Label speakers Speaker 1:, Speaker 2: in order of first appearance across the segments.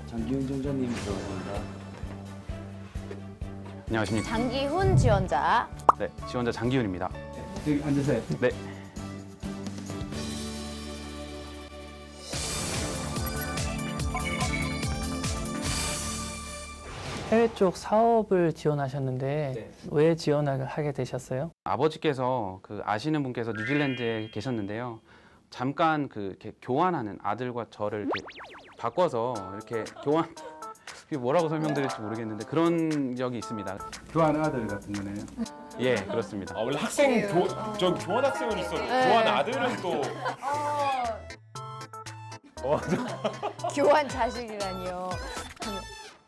Speaker 1: 장기훈 전자님 들어갑니다.
Speaker 2: 안녕하십니까.
Speaker 3: 장기훈 지원자.
Speaker 2: 네, 지원자 장기훈입니다.
Speaker 1: 여기 앉으세요.
Speaker 2: 네.
Speaker 4: 해외 쪽 사업을 지원하셨는데
Speaker 1: 네.
Speaker 4: 왜 지원을 하게 되셨어요?
Speaker 2: 아버지께서 아시는 분께서 뉴질랜드에 계셨는데요. 잠깐 이렇게 교환하는 아들과 저를 이렇게 바꿔서 이렇게 교환 이게 뭐라고 설명드릴지 모르겠는데 그런 적이 있습니다.
Speaker 1: 교환 아들 같은 거네요.
Speaker 2: 예, 그렇습니다.
Speaker 5: 아, 원래 학생 저 교환 학생은 있어. 교환 아들은 또
Speaker 3: 교환 자식이라니요.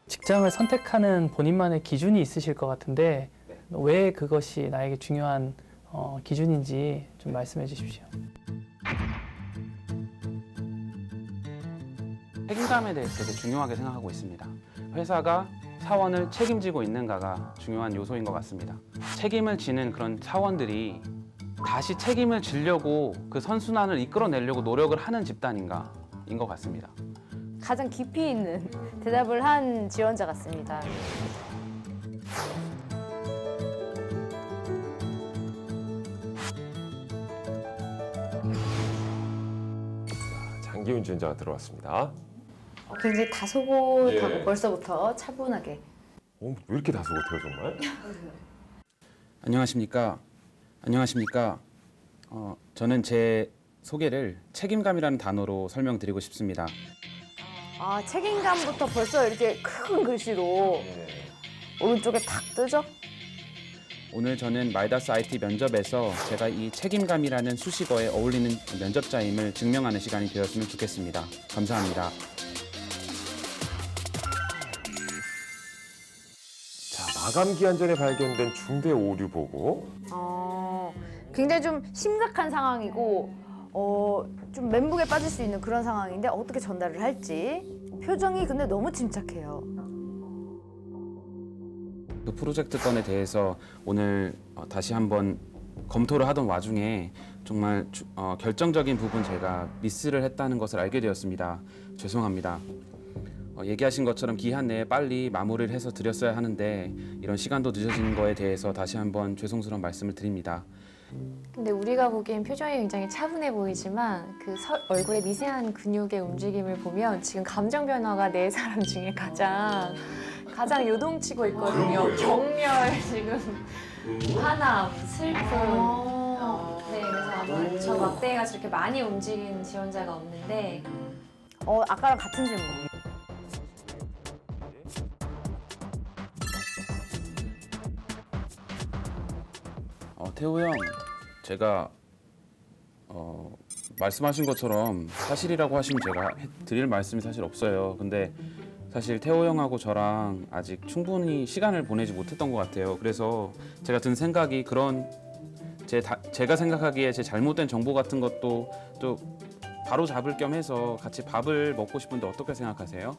Speaker 4: 직장을 선택하는 본인만의 기준이 있으실 것 같은데 왜 그것이 나에게 중요한 기준인지 좀 말씀해 주십시오.
Speaker 2: 책임감에 대해서 되게 중요하게 생각하고 있습니다. 회사가 사원을 책임지고 있는가가 중요한 요소인 것 같습니다. 책임을 지는 그런 사원들이 다시 책임을 지려고 그 선순환을 이끌어내려고 노력을 하는 집단인가인 것 같습니다.
Speaker 3: 가장 깊이 있는 대답을 한 지원자 같습니다.
Speaker 5: 장기훈 지원자가 들어왔습니다.
Speaker 3: 굉장히 다소곳하고
Speaker 5: 예.
Speaker 3: 벌써부터 차분하게.
Speaker 5: 왜 이렇게 다소곳해요 정말?
Speaker 2: 안녕하십니까. 안녕하십니까. 저는 제 소개를 책임감이라는 단어로 설명드리고 싶습니다.
Speaker 3: 아, 책임감부터 벌써 이렇게 큰 글씨로 오른쪽에 탁 뜨죠?
Speaker 2: 오늘 저는 마이다스 IT 면접에서 제가 이 책임감이라는 수식어에 어울리는 면접자임을 증명하는 시간이 되었으면 좋겠습니다. 감사합니다.
Speaker 5: 자, 마감 기한 전에 발견된 중대 오류 보고
Speaker 3: 굉장히 좀 심각한 상황이고 좀 멘붕에 빠질 수 있는 그런 상황인데 어떻게 전달을 할지. 표정이 근데 너무 침착해요.
Speaker 2: 그 프로젝트 건에 대해서 오늘 다시 한번 검토를 하던 와중에 정말 결정적인 부분 제가 미스를 했다는 것을 알게 되었습니다. 죄송합니다. 얘기하신 것처럼 기한 내에 빨리 마무리를 해서 드렸어야 하는데 이런 시간도 늦어진 거에 대해서 다시 한번 죄송스러운 말씀을 드립니다.
Speaker 6: 근데 우리가 보기엔 표정이 굉장히 차분해 보이지만 그 얼굴의 미세한 근육의 움직임을 보면 지금 감정 변화가 네 사람 중에 가장 요동치고 있거든요. 경멸, 지금 화남, 슬픔. 네, 그래서 아마 저 막대가 저렇게 많이 움직이는 지원자가 없는데
Speaker 3: 아까랑 같은 질문이에요.
Speaker 2: 태호 형, 제가 말씀하신 것처럼 사실이라고 하시면 제가 드릴 말씀이 사실 없어요. 근데 사실 태호 형하고 저랑 아직 충분히 시간을 보내지 못했던 것 같아요. 그래서 제가 든 생각이 그런 제가 생각하기에 제 잘못된 정보 같은 것도 또 바로 잡을 겸 해서 같이 밥을 먹고 싶은데 어떻게 생각하세요?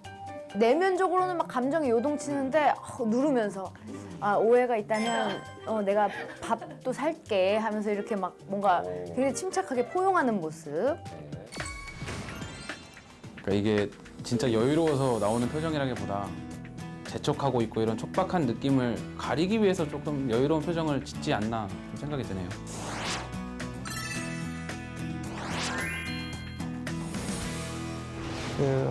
Speaker 3: 내면적으로는 막 감정이 요동치는데 누르면서 오해가 있다면 내가 밥도 살게 하면서 이렇게 막 뭔가 굉장히 침착하게 포용하는 모습.
Speaker 2: 그러니까 이게 진짜 여유로워서 나오는 표정이라기보다 재촉하고 있고 이런 촉박한 느낌을 가리기 위해서 조금 여유로운 표정을 짓지 않나 좀 생각이 드네요.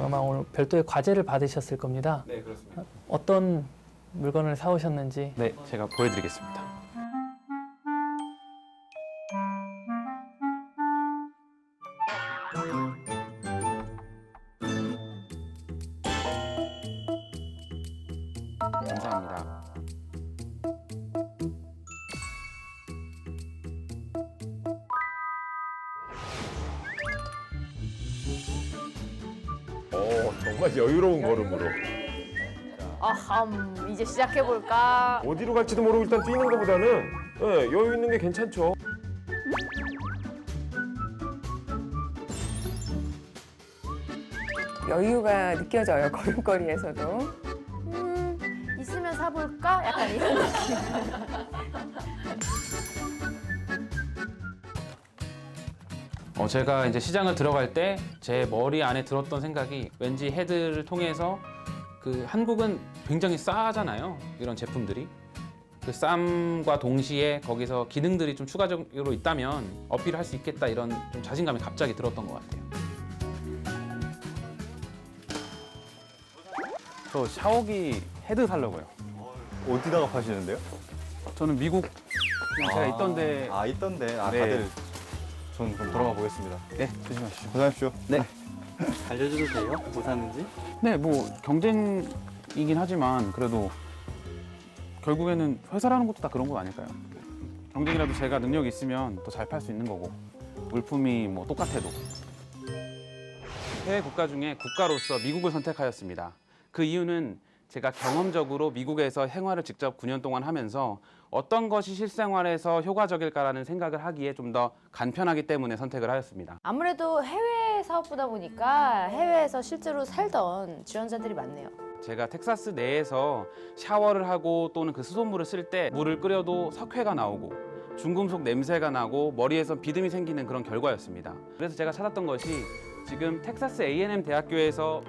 Speaker 4: 아마 오늘 별도의 과제를 받으셨을 겁니다.
Speaker 2: 네, 그렇습니다.
Speaker 4: 어떤 물건을 사오셨는지.
Speaker 2: 네, 제가 보여드리겠습니다. 감사합니다.
Speaker 5: 정말 여유로운 걸음으로
Speaker 3: 이제 시작해볼까?
Speaker 5: 어디로 갈지도 모르고 일단 뛰는 것보다는 여유 있는 게 괜찮죠.
Speaker 7: 여유가 느껴져요, 걸음걸이에서도.
Speaker 3: 있으면 사볼까? 약간 이런 느낌.
Speaker 2: 제가 이제 시장을 들어갈 때 제 머리 안에 들었던 생각이 왠지 헤드를 통해서 그 한국은 굉장히 싸잖아요. 이런 제품들이. 그 쌈과 동시에 거기서 기능들이 좀 추가적으로 있다면 어필할 수 있겠다 이런 좀 자신감이 갑자기 들었던 것 같아요. 저 샤워기 헤드 살려고요.
Speaker 8: 어디다가 파시는데요?
Speaker 2: 저는 미국 제가 있던데
Speaker 8: 있던데.
Speaker 2: 네.
Speaker 8: 다들 전 그럼 돌아가 보겠습니다.
Speaker 2: 네 조심하십시오.
Speaker 8: 고생하십시오.
Speaker 2: 네.
Speaker 1: 알려줘도 돼요? 뭐 사는지?
Speaker 2: 네, 뭐 경쟁이긴 하지만 그래도 결국에는 회사라는 것도 다 그런 거 아닐까요? 경쟁이라도 제가 능력이 있으면 더 잘 팔 수 있는 거고 물품이 뭐 똑같아도. 해외 국가 중에 국가로서 미국을 선택하였습니다. 그 이유는 제가 경험적으로 미국에서 생활을 직접 9년 동안 하면서 어떤 것이 실생활에서 효과적일까라는 생각을 하기에 좀 더 간편하기 때문에 선택을 하였습니다.
Speaker 3: 아무래도 해외 사업부다 보니까 해외에서 실제로 살던 지원자들이 많네요.
Speaker 2: 제가 텍사스 내에서 샤워를 하고 또는 그 수돗물을 쓸 때 물을 끓여도 석회가 나오고 중금속 냄새가 나고 머리에서 비듬이 생기는 그런 결과였습니다. 그래서 제가 찾았던 것이 지금 텍사스 A&M 대학교에서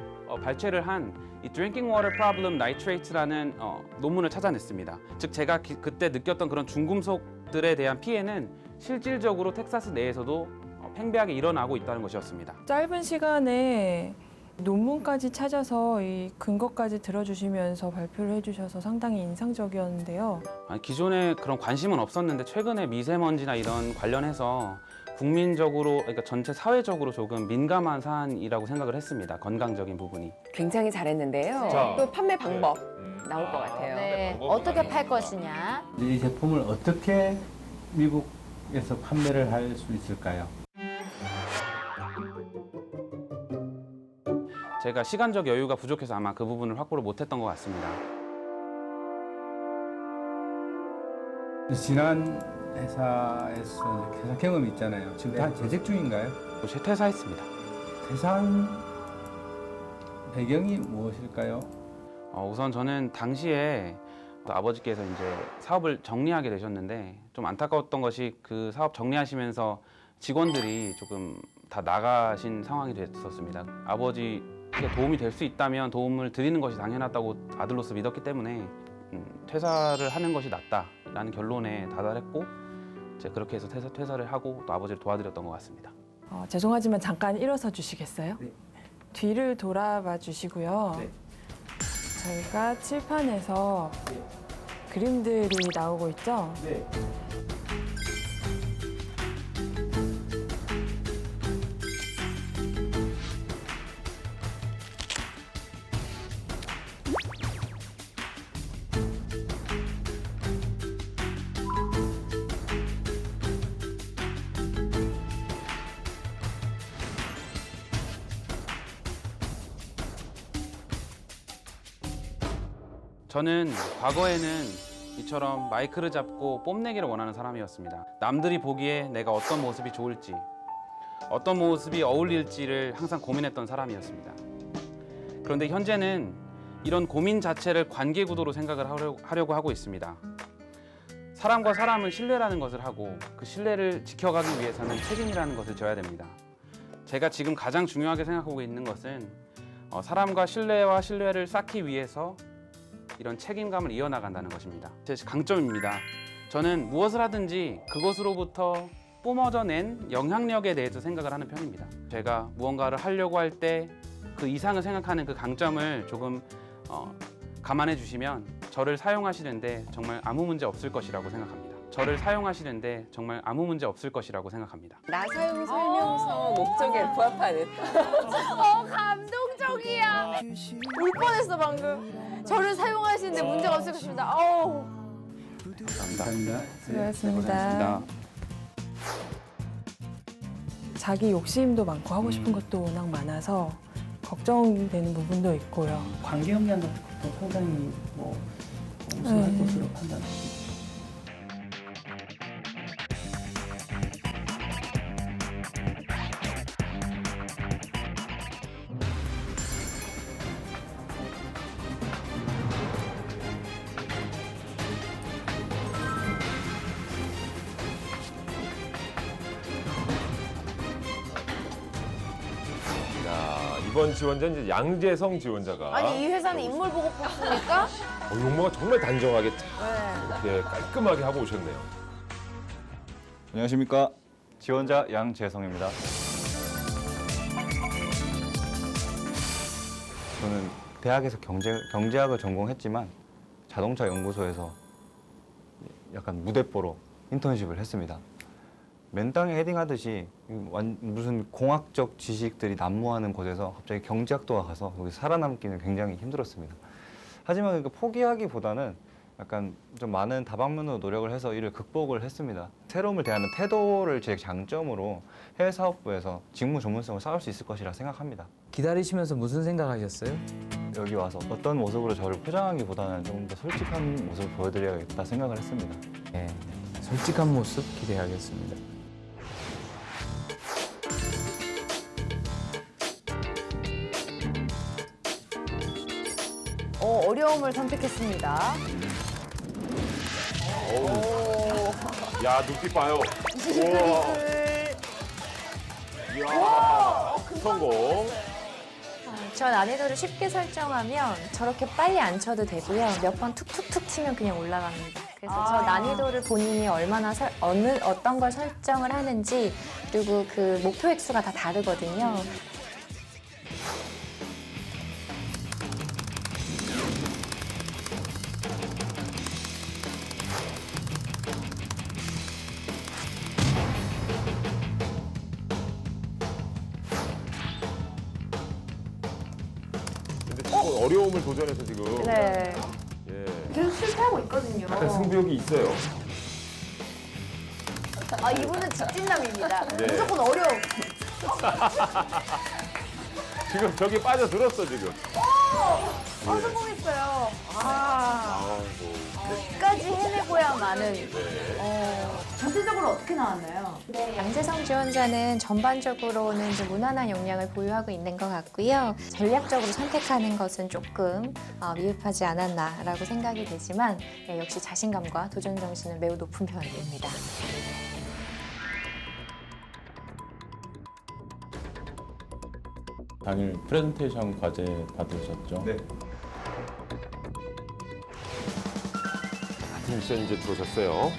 Speaker 2: 발췌를 한 이 Drinking Water Problem Nitrate라는 논문을 찾아냈습니다. 즉 제가 그때 느꼈던 그런 중금속들에 대한 피해는 실질적으로 텍사스 내에서도 팽배하게 일어나고 있다는 것이었습니다.
Speaker 9: 짧은 시간에 논문까지 찾아서 이 근거까지 들어주시면서 발표를 해주셔서 상당히 인상적이었는데요.
Speaker 2: 기존에 그런 관심은 없었는데 최근에 미세먼지나 이런 관련해서 국민적으로 그러니까 전체 사회적으로 조금 민감한 사안이라고 생각을 했습니다. 건강적인 부분이.
Speaker 7: 굉장히 잘했는데요. 또 판매 방법 나올 것 같아요.
Speaker 3: 네, 어떻게 팔 것이냐.
Speaker 1: 이 제품을 어떻게 미국에서 판매를 할 수 있을까요?
Speaker 2: 제가 시간적 여유가 부족해서 아마 그 부분을 확보를 못했던 것 같습니다.
Speaker 1: 지난 회사에서 회사 경험이 있잖아요. 지금 다 재직 중인가요?
Speaker 2: 제 퇴사했습니다.
Speaker 1: 퇴사한 배경이 무엇일까요?
Speaker 2: 우선 저는 당시에 아버지께서 이제 사업을 정리하게 되셨는데 좀 안타까웠던 것이 그 사업 정리하시면서 직원들이 조금 다 나가신 상황이 됐었습니다. 아버지께 도움이 될 수 있다면 도움을 드리는 것이 당연하다고 아들로서 믿었기 때문에 퇴사를 하는 것이 낫다라는 결론에 다다랐고 이제 그렇게 해서 퇴사를 하고 또 아버지를 도와드렸던 것 같습니다.
Speaker 9: 죄송하지만 잠깐 일어서 주시겠어요?
Speaker 1: 네.
Speaker 9: 뒤를 돌아봐 주시고요.
Speaker 1: 네.
Speaker 9: 저희가 칠판에서 그림들이 나오고 있죠?
Speaker 1: 네.
Speaker 2: 저는 과거에는 이처럼 마이크를 잡고 뽐내기를 원하는 사람이었습니다. 남들이 보기에 내가 어떤 모습이 좋을지, 어떤 모습이 어울릴지를 항상 고민했던 사람이었습니다. 그런데 현재는 이런 고민 자체를 관계 구도로 생각을 하려고 하고 있습니다. 사람과 사람은 신뢰라는 것을 하고 그 신뢰를 지켜가기 위해서는 책임이라는 것을 져야 됩니다. 제가 지금 가장 중요하게 생각하고 있는 것은 사람과 신뢰를 쌓기 위해서 이런 책임감을 이어나간다는 것입니다. 제 강점입니다. 저는 무엇을 하든지 그것으로부터 뿜어져 낸 영향력에 대해서 생각을 하는 편입니다. 제가 무언가를 하려고 할 때 그 이상을 생각하는 그 강점을 조금 감안해 주시면 저를 사용하시는데 정말 아무 문제 없을 것이라고 생각합니다. 저를 사용하시는데 정말 아무 문제 없을 것이라고 생각합니다.
Speaker 7: 나 사용 설명서 목적에 부합하는.
Speaker 3: 감동적이야. 울 뻔했어 방금. 저를 사용하시는데 문제가 없을 것입니다. 어우.
Speaker 1: 감사합니다.
Speaker 9: 수고하셨습니다. 자기 욕심도 많고 하고 싶은 것도 워낙 많아서 걱정되는 부분도 있고요.
Speaker 4: 관계 역량 같은 것도 상당히 우수할 것으로 판단합니다.
Speaker 5: 이번 지원자는 이제 양재성 지원자가
Speaker 3: 아니 이 회사는 인물 보고 뽑습니까?
Speaker 5: 용모가 정말 단정하게 이렇게 깔끔하게 하고 오셨네요.
Speaker 8: 안녕하십니까. 지원자 양재성입니다. 저는 대학에서 경제학을 전공했지만 자동차 연구소에서 약간 무대뽀로 인턴십을 했습니다. 맨땅에 헤딩하듯이 무슨 공학적 지식들이 난무하는 곳에서 갑자기 경제학도가 가서 여기 살아남기는 굉장히 힘들었습니다. 하지만 포기하기보다는 약간 좀 많은 다방면으로 노력을 해서 이를 극복을 했습니다. 새로움을 대하는 태도를 제 장점으로 해외 사업부에서 직무 전문성을 쌓을 수 있을 것이라 생각합니다.
Speaker 10: 기다리시면서 무슨 생각하셨어요?
Speaker 8: 여기 와서 어떤 모습으로 저를 포장하기보다는 조금 더 솔직한 모습을 보여드려야겠다 생각을 했습니다.
Speaker 10: 네, 솔직한 모습 기대하겠습니다.
Speaker 3: 어려움을 선택했습니다.
Speaker 5: 야, 눈빛 봐요.
Speaker 3: 우와.
Speaker 5: 성공.
Speaker 6: 저 난이도를 쉽게 설정하면 저렇게 빨리 안 쳐도 되고요. 몇 번 툭툭툭 치면 그냥 올라갑니다. 그래서 저 난이도를 본인이 얼마나 어떤 걸 설정을 하는지 그리고 그 목표 획수가 다 다르거든요.
Speaker 5: 근데 지금 어려움을 도전해서 지금
Speaker 3: 네.
Speaker 5: 예.
Speaker 3: 계속 실패하고 있거든요.
Speaker 5: 약간 승부욕이 있어요.
Speaker 3: 아 이분은 직진남입니다.
Speaker 5: 네.
Speaker 3: 무조건 어려움.
Speaker 5: 지금 벽에 빠져들었어 지금.
Speaker 3: 성공했어요. 끝까지 해내고야만은. 전체적으로 어떻게 나왔나요?
Speaker 6: 네, 양재성 지원자는 전반적으로는 좀 무난한 역량을 보유하고 있는 것 같고요. 전략적으로 선택하는 것은 조금 미흡하지 않았나라고 생각이 되지만 역시 자신감과 도전 정신은 매우 높은 편입니다.
Speaker 11: 당일 프레젠테이션 과제 받으셨죠?
Speaker 8: 네.
Speaker 5: 같은 미션 이제 들어오셨어요.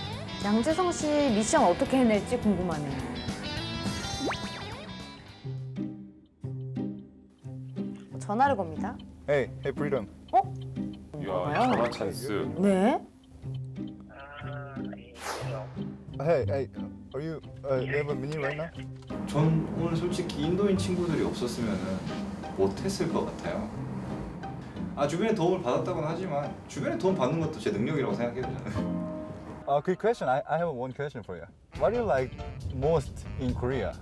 Speaker 3: 양재성 씨 미션 어떻게 해낼지 궁금하네요. 전화를 겁니다.
Speaker 8: Hey, freedom.
Speaker 5: 이야, 전화 찬스.
Speaker 3: 네.
Speaker 8: Hey, are you have a mini right now? 전 오늘 솔직히 인도인 친구들이 없었으면은 못했을 것 같아요. 주변에 도움을 받았다고는 하지만 주변에 도움 받는 것도 제 능력이라고 생각해요. Good question. I have one question for you. What do you like most in Korea?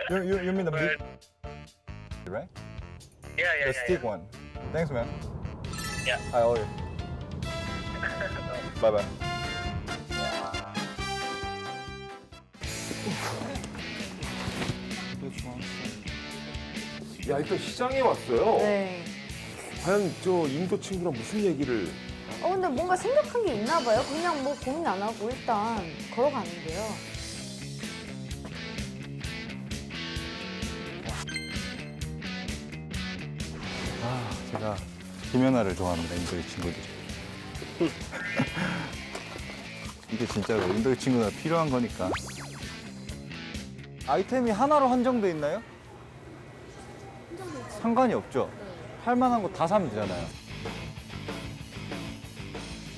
Speaker 8: You mean the big, right?
Speaker 12: Yeah,
Speaker 8: the stick one. Thanks, man.
Speaker 12: Yeah.
Speaker 8: I owe you. Bye bye.
Speaker 5: 야, 일단 시장에 왔어요.
Speaker 3: 네.
Speaker 5: 과연 저 인도 친구랑 무슨 얘기를?
Speaker 3: 근데 뭔가 생각한 게 있나 봐요. 그냥 뭐 고민 안 하고 일단 걸어가는데요.
Speaker 8: 제가 김연아를 좋아합니다, 인도의 친구들이. 이게 진짜로 인도의 친구가 필요한 거니까. 아이템이 하나로 한정돼 있나요? 상관이 없죠. 할 만한 거 다 사면 되잖아요.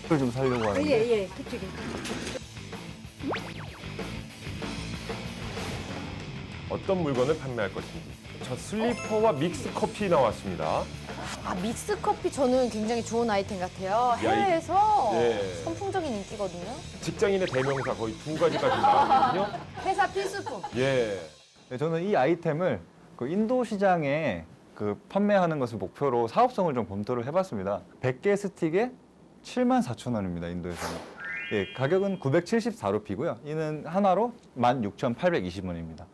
Speaker 8: 그걸 좀 사려고 하는데.
Speaker 13: 예, 그쪽에.
Speaker 5: 어떤 물건을 판매할 것인지. 자, 슬리퍼와 믹스 커피 나왔습니다.
Speaker 3: 믹스 커피 저는 굉장히 좋은 아이템 같아요. 해외에서
Speaker 5: 예.
Speaker 3: 선풍적인 인기거든요.
Speaker 5: 직장인의 대명사 거의 두 가지까지 나왔거든요.
Speaker 3: 회사 필수품.
Speaker 5: 예.
Speaker 8: 네, 저는 이 아이템을 그 인도 시장에 판매하는 것을 목표로 사업성을 좀 검토를 해봤습니다. 100개 스틱에 74,000원입니다, 인도에서는. 예, 가격은 974루피고요. 이는 하나로 16,820원입니다.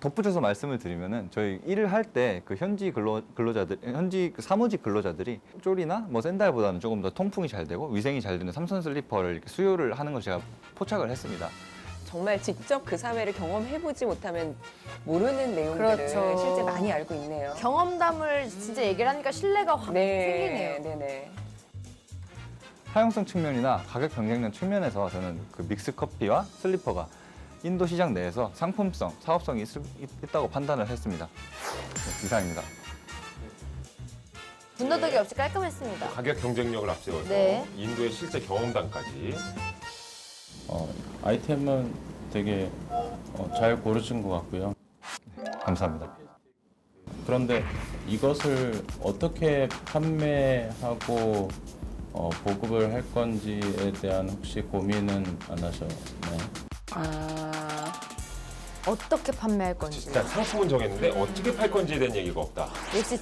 Speaker 8: 덧붙여서 말씀을 드리면은 저희 일을 할 때 그 현지 사무직 근로자들이 쫄이나 뭐 샌달보다는 조금 더 통풍이 잘 되고 위생이 잘 되는 삼선 슬리퍼를 이렇게 수요를 하는 걸 제가 포착을 했습니다.
Speaker 7: 정말 직접 그 사회를 경험해보지 못하면 모르는 내용들을
Speaker 3: 그렇죠.
Speaker 7: 실제 많이 알고 있네요.
Speaker 3: 경험담을 진짜 얘기를 하니까 신뢰가 확 생기네요.
Speaker 7: 네네.
Speaker 8: 사용성 측면이나 가격 경쟁력 측면에서 저는 그 믹스 커피와 슬리퍼가 인도 시장 내에서 상품성, 사업성이 있다고 판단을 했습니다. 네, 이상입니다.
Speaker 3: 군더더기 없이 깔끔했습니다.
Speaker 5: 가격 경쟁력을 앞세워서
Speaker 3: 네.
Speaker 5: 인도의 실제 경험담까지.
Speaker 11: 아이템은 되게 잘 고르신 것 같고요.
Speaker 8: 감사합니다.
Speaker 11: 그런데 이것을 어떻게 판매하고 보급을 할 건지에 대한 혹시 고민은 안 하셨나요?
Speaker 3: 어떻게 판매할 건지.
Speaker 5: 진짜 상품은 정했는데 어떻게 팔 건지에 대한 얘기가 없다.
Speaker 3: 역시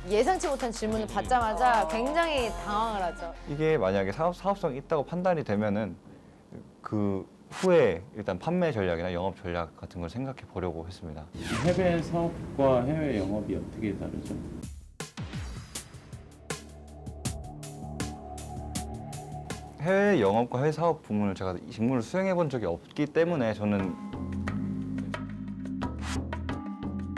Speaker 3: 예상치 못한 질문을 받자마자 굉장히 당황을 하죠.
Speaker 8: 이게 만약에 사업성이 있다고 판단이 되면은 그 후에 일단 판매 전략이나 영업 전략 같은 걸 생각해 보려고 했습니다.
Speaker 11: 해외 사업과 해외 영업이 어떻게 다르죠?
Speaker 8: 해외 영업과 해외 사업 부문을 제가 직무를 수행해 본 적이 없기 때문에 저는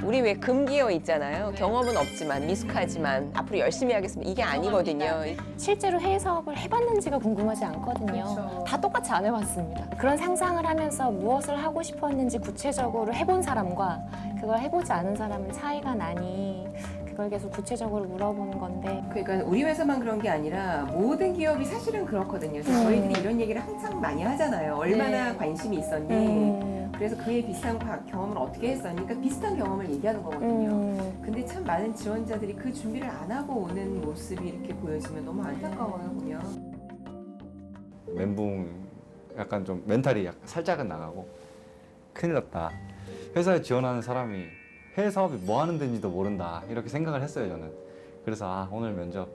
Speaker 7: 우리 왜 금기어 있잖아요. 경험은 없지만 미숙하지만 앞으로 열심히 하겠습니다. 이게 아니거든요.
Speaker 6: 실제로 해외 사업을 해봤는지가 궁금하지 않거든요. 다 똑같이 안 해봤습니다. 그런 상상을 하면서 무엇을 하고 싶었는지 구체적으로 해본 사람과 그걸 해보지 않은 사람은 차이가 나니 그걸 계속 구체적으로 물어보는 건데.
Speaker 13: 그러니까 우리 회사만 그런 게 아니라 모든 기업이 사실은 그렇거든요. 그래서 저희들이 이런 얘기를 항상 많이 하잖아요. 얼마나 관심이 있었니? 그래서 그에 비슷한 경험을 어떻게 했었니? 그러니까 비슷한 경험을 얘기하는 거거든요. 근데 참 많은 지원자들이 그 준비를 안 하고 오는 모습이 이렇게 보여지면 너무 안타까워요, 보면.
Speaker 8: 멘붕 약간 좀 멘탈이 약간 살짝은 나가고 큰일 났다. 회사에 지원하는 사람이 해외 사업이 뭐 하는 데인지도 모른다 이렇게 생각을 했어요 저는. 그래서 오늘 면접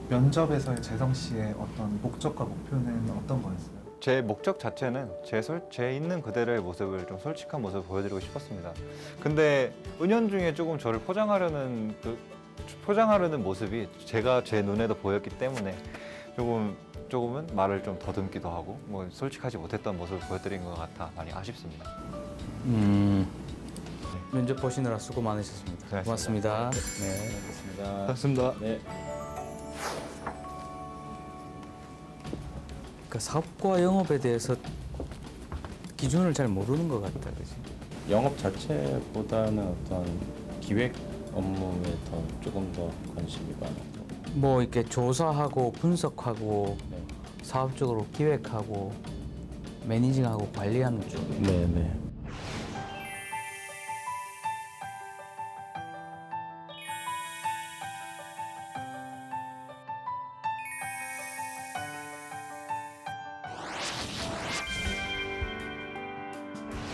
Speaker 14: 면접에서의 재성 씨의 어떤 목적과 목표는 어떤 거였어요?
Speaker 8: 제 목적 자체는 제 있는 그대로의 모습을 좀 솔직한 모습을 보여드리고 싶었습니다. 근데 은연중에 조금 저를 포장하려는 모습이 제 눈에도 보였기 때문에 조금은 말을 좀 더듬기도 하고 뭐 솔직하지 못했던 모습을 보여드린 것 같아 많이 아쉽습니다.
Speaker 10: 면접 보시느라 수고 많으셨습니다. 고맙습니다. 네,
Speaker 8: 알겠습니다. 고맙습니다.
Speaker 10: 네. 그 사업과 영업에 대해서 기준을 잘 모르는 것 같다, 그지?
Speaker 11: 영업 자체보다는 어떤 기획 업무에 조금 더 관심이 많았고.
Speaker 10: 뭐 이렇게 조사하고 분석하고 사업적으로 기획하고 매니징하고 관리하는 쪽.
Speaker 11: 네네.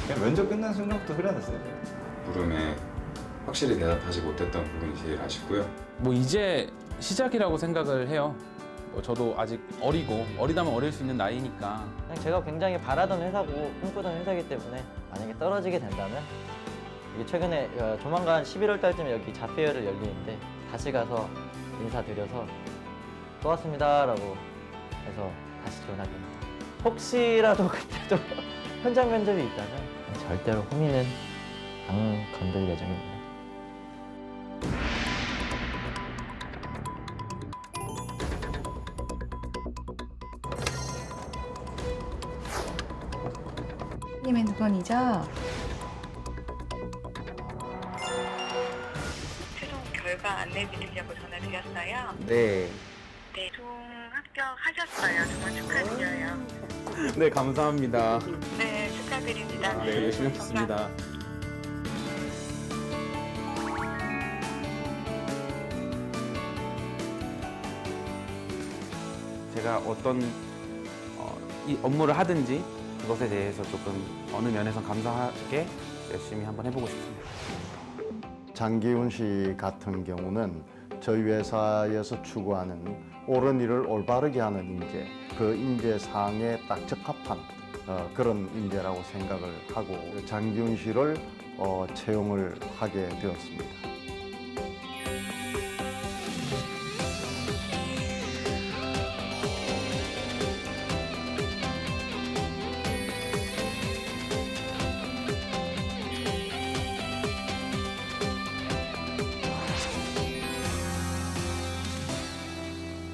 Speaker 8: 그냥 면접 끝난 순간부터 흐려냈어요.
Speaker 2: 물음에 확실히 대답하지 못했던 부분이 제일 아쉽고요. 뭐 이제 시작이라고 생각을 해요. 저도 아직 어리다면 어릴 수 있는 나이니까.
Speaker 15: 그냥 제가 굉장히 바라던 회사고 꿈꾸던 회사이기 때문에 만약에 떨어지게 된다면 이게 최근에 조만간 11월 달쯤에 여기 잡페어를 열리는데 다시 가서 인사드려서 또 왔습니다라고 해서 다시 지원하게 됩니다. 혹시라도 그때 좀 현장 면접이 있다면 절대로 호미는 안 건들 예정입니다.
Speaker 16: 님의 누건이죠?
Speaker 17: 최종 결과 안내드리려고 전화드렸어요.
Speaker 8: 네.
Speaker 17: 네, 최종 합격하셨어요. 정말 축하드려요.
Speaker 2: 네, 감사합니다.
Speaker 17: 네, 축하드립니다.
Speaker 2: 네, 열심히 하겠습니다. 제가 어떤 이 업무를 하든지 그것에 대해서 조금 어느 면에서 감사하게 열심히 한번 해보고 싶습니다.
Speaker 18: 장기훈 씨 같은 경우는 저희 회사에서 추구하는 옳은 일을 올바르게 하는 인재, 그 인재상에 딱 적합한 그런 인재라고 생각을 하고 장기훈 씨를 채용을 하게 되었습니다.